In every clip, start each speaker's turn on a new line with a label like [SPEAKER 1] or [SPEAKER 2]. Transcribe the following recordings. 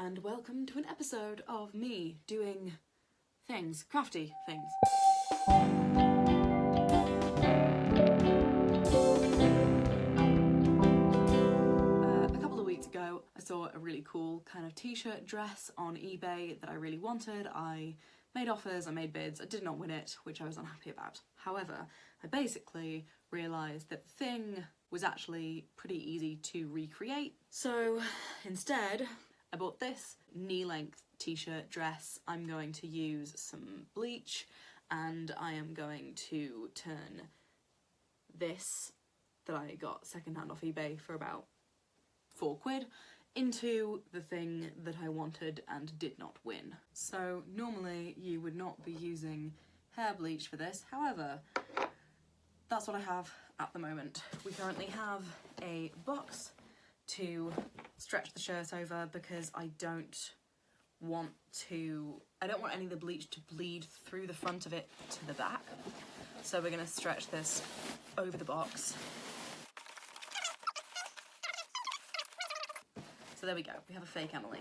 [SPEAKER 1] and welcome to an episode of me doing things, crafty things. A couple of weeks ago I saw a really cool kind of t-shirt dress on eBay that I really wanted. I made offers, I made bids, I did not win it, which I was unhappy about. However, I basically realised that the thing was actually pretty easy to recreate. So instead, I bought this knee-length t-shirt dress. I'm going to use some bleach and I am going to turn this that I got secondhand off eBay for about £4 into the thing that I wanted and did not win. So normally you would not be using hair bleach for this, however, that's what I have at the moment. We currently have a box to stretch the shirt over because I don't want any of the bleach to bleed through the front of it to the back. So we're going to stretch this over the box. So there we go, we have a fake Emily.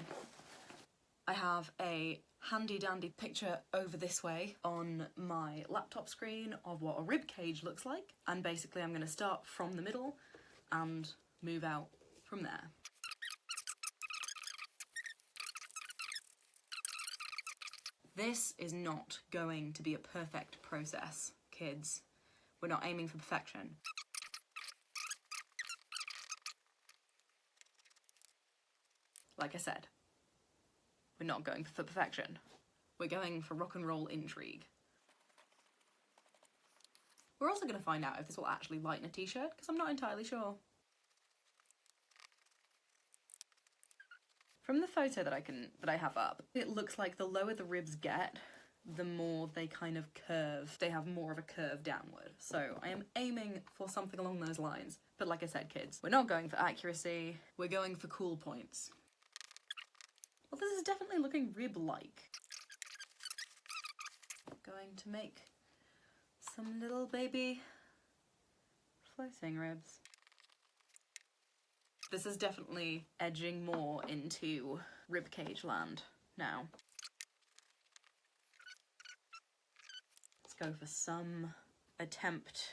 [SPEAKER 1] I have a handy dandy picture over this way on my laptop screen of what a ribcage looks like, and basically I'm going to start from the middle and move out from there. This is not going to be a perfect process, kids. We're not aiming for perfection. Like I said, we're not going for perfection. We're going for rock and roll intrigue. We're also going to find out if this will actually lighten a t-shirt, because I'm not entirely sure. From the photo that I have up, it looks like the lower the ribs get, the more they kind of curve. They have more of a curve downward. So I am aiming for something along those lines. But like I said, kids, we're not going for accuracy, we're going for cool points. Well, this is definitely looking rib-like. Going to make some little baby floating ribs. This is definitely edging more into ribcage land now. Let's go for some attempt.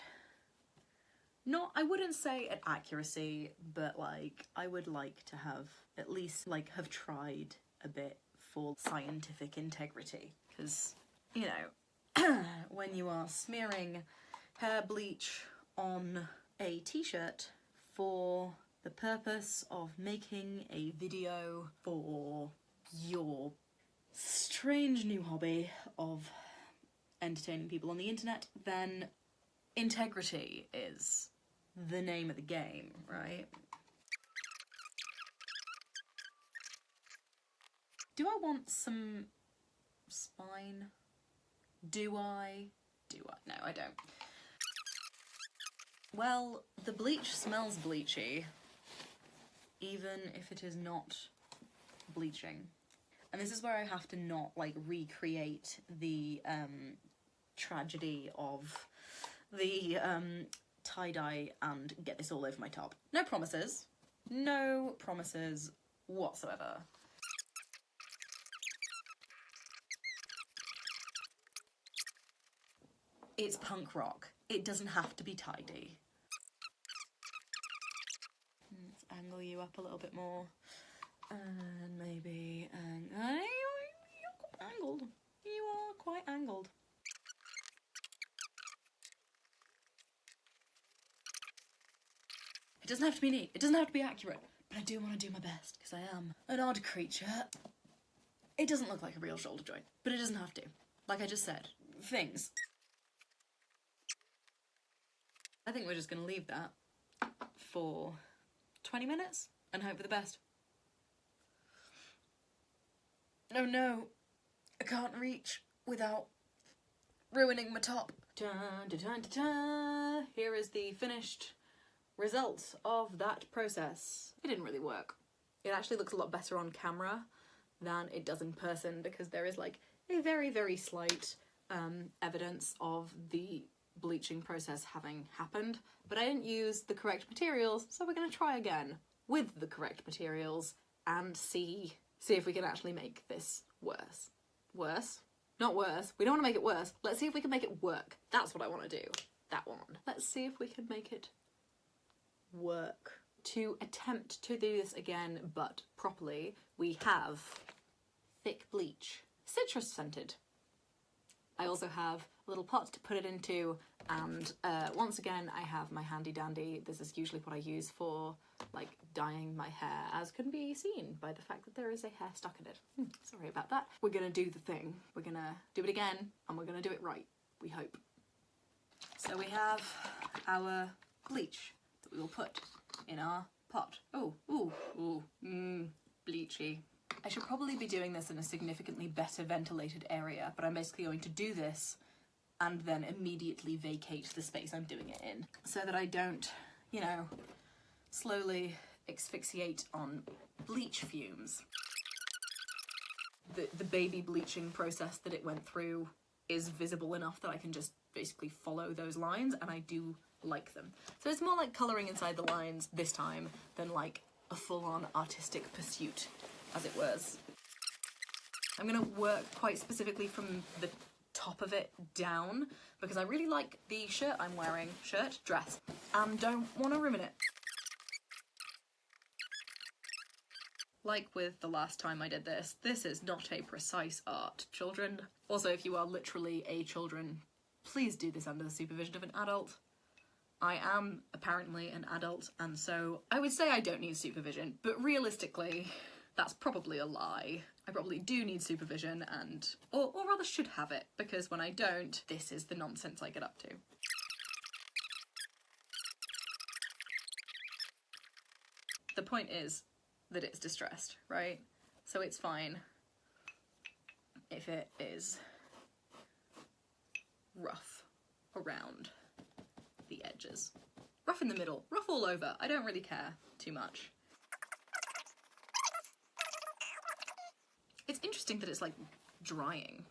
[SPEAKER 1] I wouldn't say at accuracy, but like, I would like to have at least have tried a bit for scientific integrity. Because, you know, when you are smearing hair bleach on a t-shirt for the purpose of making a video for your strange new hobby of entertaining people on the internet, then integrity is the name of the game, right? Do I want some spine? Do I? No, I don't. Well, the bleach smells bleachy, even if it is not bleaching. And this is where I have to not recreate the tragedy of the tie-dye and get this all over my top. No promises. No promises whatsoever. It's punk rock. It doesn't have to be tidy. Let's angle you up a little bit more. And maybe... you're quite angled. You are quite angled. It doesn't have to be neat. It doesn't have to be accurate. But I do want to do my best, because I am an odd creature. It doesn't look like a real shoulder joint, but it doesn't have to. Like I just said, things. I think we're just going to leave that for 20 minutes and hope for the best. Oh no, I can't reach without ruining my top. Dun, dun, dun, dun, dun. Here is the finished result of that process. It didn't really work. It actually looks a lot better on camera than it does in person, because there is a very, very slight evidence of the bleaching process having happened, but I didn't use the correct materials, so we're going to try again with the correct materials and see see if we can actually make this worse. Worse? Not worse. We don't want to make it worse. Let's see if we can make it work. That's what I want to do. That one. Let's see if we can make it work. To attempt to do this again, but properly, we have thick bleach. Citrus scented. I also have a little pot to put it into, and once again I have my handy dandy. This is usually what I use for like dyeing my hair, as can be seen by the fact that there is a hair stuck in it. Sorry about that. We're gonna do the thing. We're gonna do it again, and we're gonna do it right, we hope. So we have our bleach that we will put in our pot. Bleachy. I should probably be doing this in a significantly better ventilated area, but I'm basically going to do this and then immediately vacate the space I'm doing it in, so that I don't, you know, slowly asphyxiate on bleach fumes. The baby bleaching process that it went through is visible enough that I can just basically follow those lines, and I do like them. So it's more like colouring inside the lines this time than like a full-on artistic pursuit, as it was. I'm gonna work quite specifically from the top of it down, because I really like the shirt I'm wearing, dress, and don't want to ruin it. Like with the last time I did this, this is not a precise art, children. Also, if you are literally a children, please do this under the supervision of an adult. I am apparently an adult, and so I would say I don't need supervision, but realistically, that's probably a lie. I probably do need supervision, and or rather should have it, because when I don't, this is the nonsense I get up to. The point is that it's distressed, right? So it's fine if it is rough around the edges. Rough in the middle, rough all over. I don't really care too much. It's interesting that it's like drying.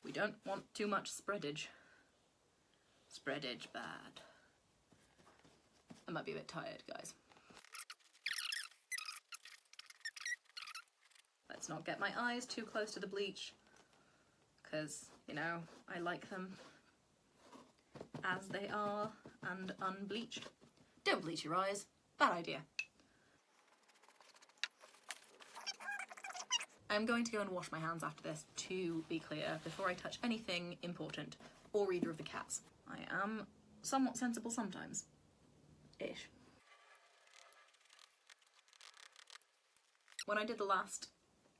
[SPEAKER 1] We don't want too much spreadage. Spreadage bad. I might be a bit tired, guys. Let's not get my eyes too close to the bleach, because, you know, I like them as they are and unbleached. Don't bleach your eyes. Bad idea. I'm going to go and wash my hands after this, to be clear, before I touch anything important, or either of the cats. I am somewhat sensible sometimes. Ish. When I did the last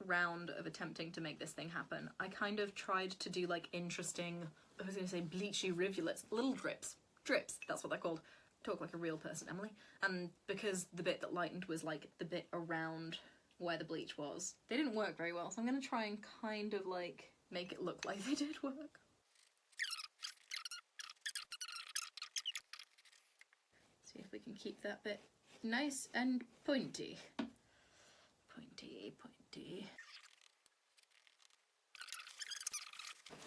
[SPEAKER 1] round of attempting to make this thing happen, I kind of tried to do like interesting, I was gonna say bleachy rivulets, little drips. Drips, that's what they're called. Talk like a real person, Emily. And because the bit that lightened was like the bit around where the bleach was, they didn't work very well, so I'm gonna try and kind of like make it look like they did work. See if we can keep that bit nice and pointy. Pointy, pointy.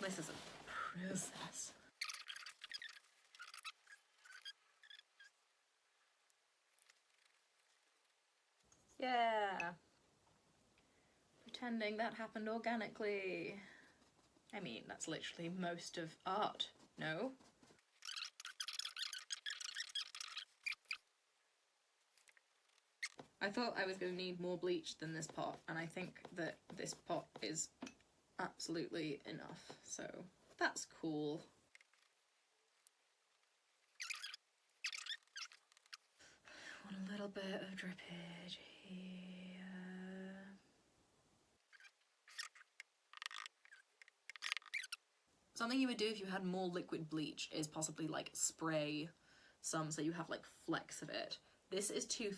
[SPEAKER 1] This is a process. Yeah. Pretending that happened organically. I mean, that's literally most of art, no? I thought I was going to need more bleach than this pot, and I think that this pot is absolutely enough, so that's cool. Want a little bit of drippage here. Something you would do if you had more liquid bleach is possibly like spray some so you have like flecks of it. This is too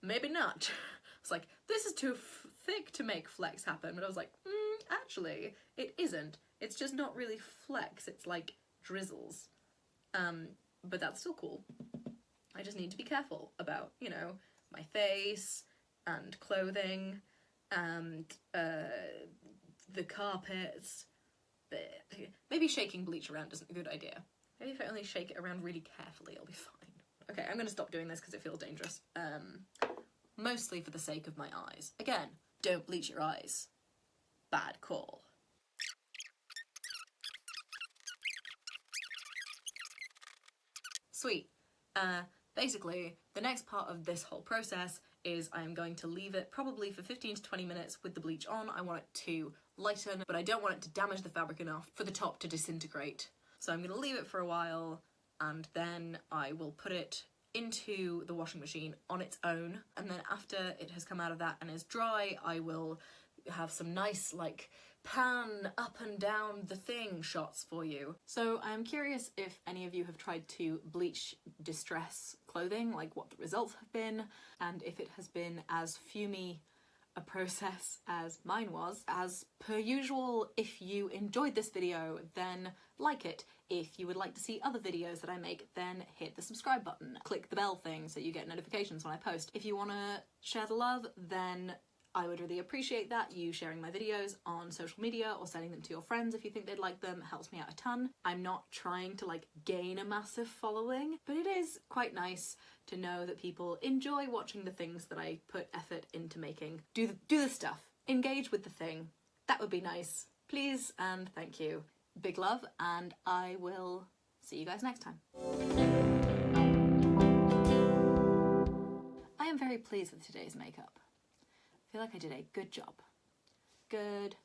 [SPEAKER 1] maybe not. It's like, this is too thick to make flecks happen, but I was like, actually, it isn't. It's just not really flecks, it's like drizzles. But that's still cool. I just need to be careful about, you know, my face and clothing and the carpets. Maybe shaking bleach around isn't a good idea. Maybe if I only shake it around really carefully, it'll be fine. I'm gonna stop doing this because it feels dangerous. Mostly for the sake of my eyes. Again, don't bleach your eyes. Bad call. Sweet. Basically, the next part of this whole process is I'm going to leave it probably for 15 to 20 minutes with the bleach on. I want it to lighten, but I don't want it to damage the fabric enough for the top to disintegrate. So I'm going to leave it for a while, and then I will put it into the washing machine on its own, and then after it has come out of that and is dry, I will have some nice like pan up and down the thing shots for you. So I'm curious if any of you have tried to bleach distress clothing, like what the results have been, and if it has been as fumey a process as mine was. As per usual, if you enjoyed this video, then like it. If you would like to see other videos that I make, then hit the subscribe button. Click the bell thing so you get notifications when I post. If you want to share the love, then I would really appreciate that. You sharing my videos on social media or sending them to your friends if you think they'd like them helps me out a ton. I'm not trying to like gain a massive following, but it is quite nice to know that people enjoy watching the things that I put effort into making. Do the stuff. Engage with the thing. That would be nice. Please and thank you. Big love, and I will see you guys next time. I am very pleased with today's makeup. I feel like I did a good job. Good